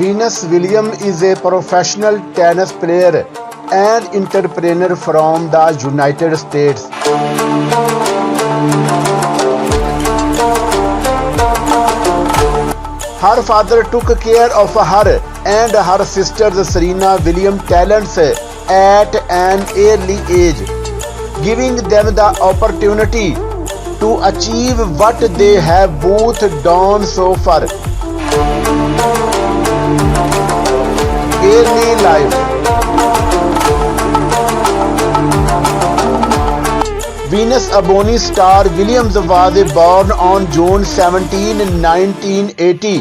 Venus Williams is a professional tennis player and entrepreneur from the United States. Her father took care of her and her sisters Serena Williams' talents at an early age, giving them the opportunity to achieve what they have both done so far. Early life. Venus Ebony Star Williams was born on June 17, 1980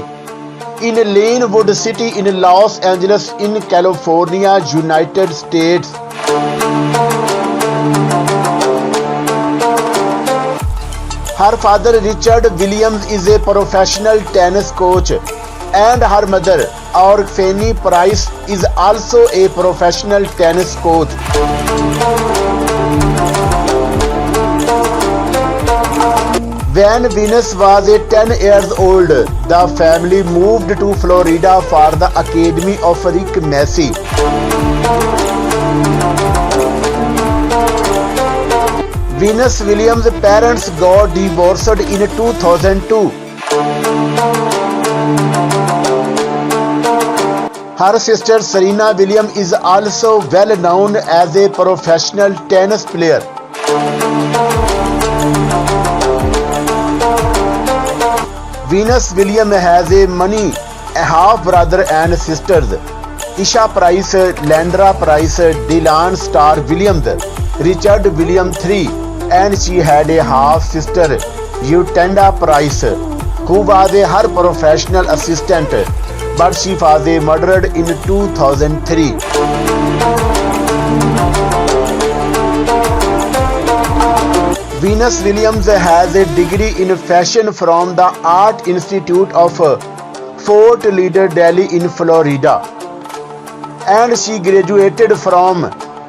in Lanewood City in Los Angeles in California, United States. Her father Richard Williams is a professional tennis coach and her mother Fanny Price is also a professional tennis coach. When Venus was 10 years old, the family moved to Florida for the academy of Rick Massey. Venus Williams' parents got divorced in 2002. Her sister Serena Williams is also well known as a professional tennis player. Venus Williams has a half brother and sisters, Isha Price, Landra Price, Dylan Star Williams, Richard Williams III, and she had a half sister, Utenda Price, who was her professional assistant, but she was murdered in 2003. Venus Williams has a degree in fashion from the Art Institute of Fort Lauderdale in Florida, and she graduated from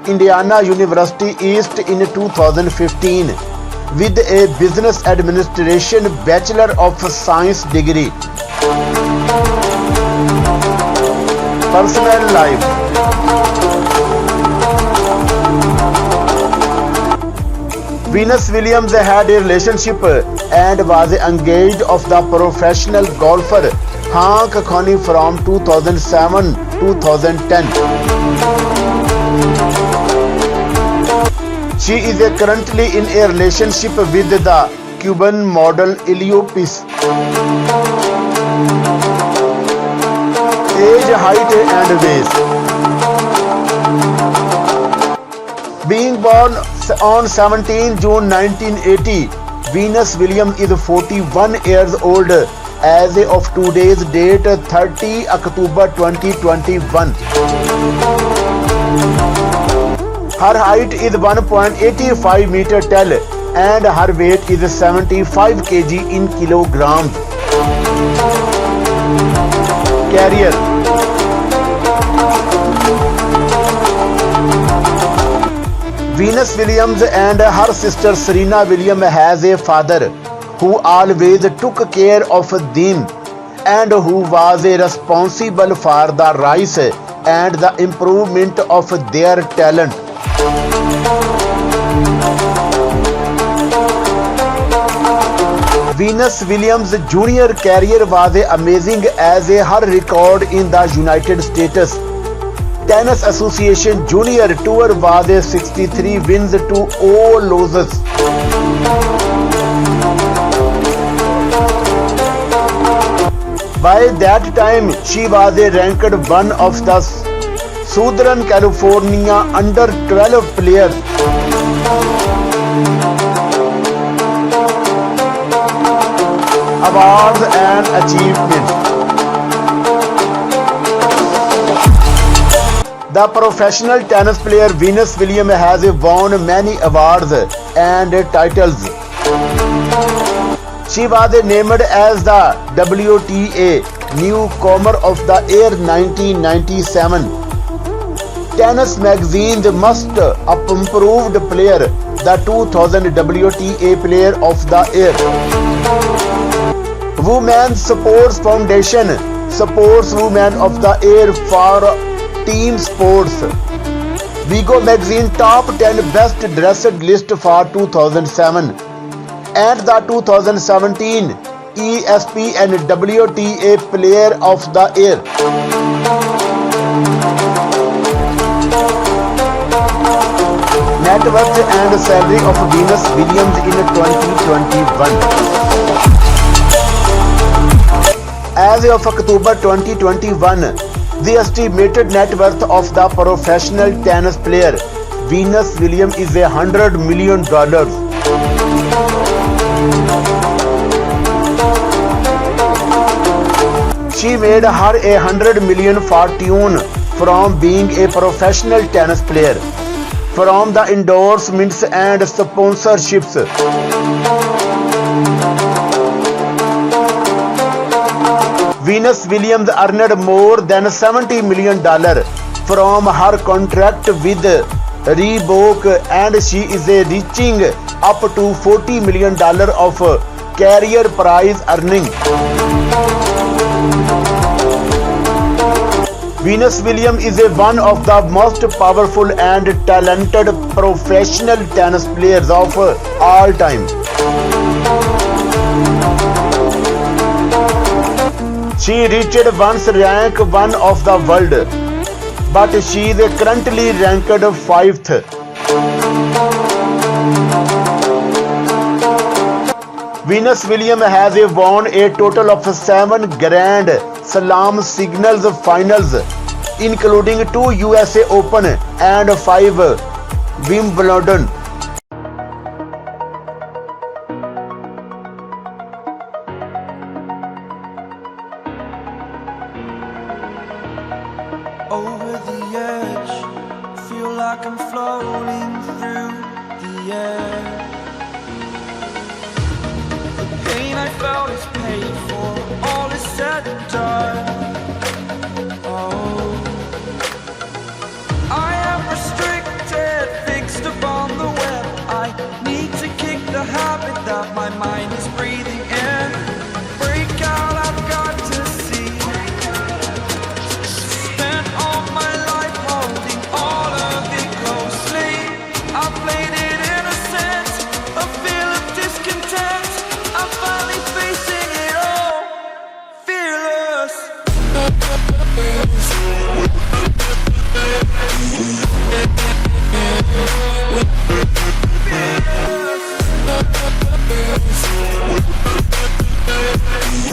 Indiana University East in 2015 with a Business Administration Bachelor of Science degree. Personal life. Venus Williams had a relationship and was engaged of the professional golfer Hank Coney from 2007-2010. She is currently in a relationship with the Cuban model Eliopis. Age, height and weight. Being born on 17 June 1980, Venus Williams is 41 years old as of today's date, 30 October 2021. Her height is 1.85 meter tall and her weight is 75 kg in kilograms. Career. Venus Williams and her sister Serena Williams has a father who always took care of them and who was responsible for the rise and the improvement of their talent. Venus Williams' junior career was amazing as her record in the United States Tennis Association Junior Tour was 63 wins to 0 losses. By that time, she was ranked one of the Southern California under 12 players. Awards and achievements. The professional tennis player Venus Williams has won many awards and titles. She was named as the WTA Newcomer of the Year 1997. Tennis Magazine's Most Improved Player, the 2000 WTA Player of the Year. Women's Sports Foundation Sportswoman of the Year for Team Sports. Vigo Magazine Top 10 Best Dressed list for 2007 and the 2017 ESPN WTA Player of the Year. Net worth and salary of Venus Williams in 2021. As of October 2021, the estimated net worth of the professional tennis player Venus Williams is $100 million. She made her $100 million fortune from being a professional tennis player, from the endorsements and sponsorships. Venus Williams earned more than $70 million from her contract with Reebok, and she is reaching up to $40 million of career prize earning. Venus Williams is one of the most powerful and talented professional tennis players of all time. She reached once rank 1 of the world, but she is currently ranked 5th. Venus Williams has won a total of 7 Grand Slam singles finals, including 2 USA Open and 5 Wimbledon. Over the edge, feel like I'm floating through the air.